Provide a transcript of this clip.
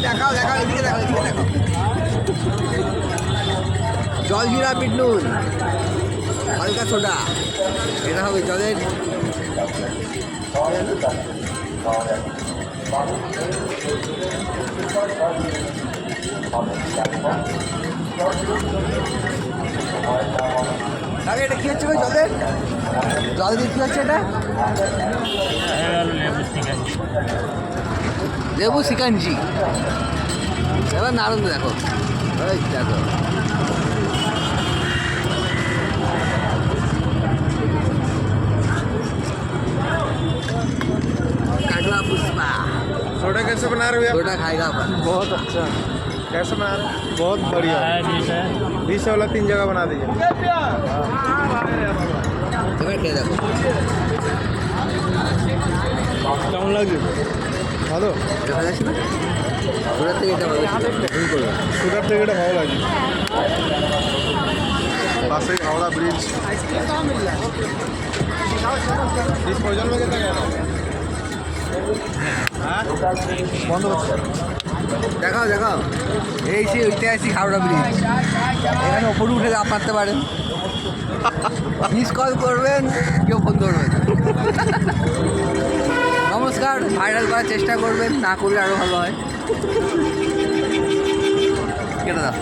দেখাও দেখাও, এদিকে দেখো, এদিকে দেখো। জলজিরা বিট নুন, হালকা সোডা, এটা হবে জলের। এটা কি হচ্ছে ভাই? জলের জল দিয়ে কি হচ্ছে এটা? লেবু সিকাঞ্জি। এবার নারঙ্গ দেখো, ওই দেখো। काटवा पुष्पा। सोडा कैसे बना रहे हो आप? सोडा खाएगा अपन। बहुत अच्छा। कैसे बना रहे हो? बहुत बढ़िया डिश वाला 3 जगह बना दीजिए। तुम्हें क्या देखो কেমন লাগছে? ভালো দেখা যাচ্ছে না? সুরাত থেকে এটা ভালো করবে। সুরাট থেকে এটা ভালো লাগছে। পাশেই হাওড়া ব্রিজ। इस भोजन में कितना गया? বন্ধ করছে। দেখাও দেখাও, এই সেই ঐতিহাসিক হাওড়া ব্রিজ। এখানে ওপরে উঠে লাফ মারতে পারেন। মিস কল করবেন, কেউ ফোন করবেন। নমস্কার, ভাইরাল করার চেষ্টা করবেন, না করলে আরও ভালো হয়। কেটে দাও।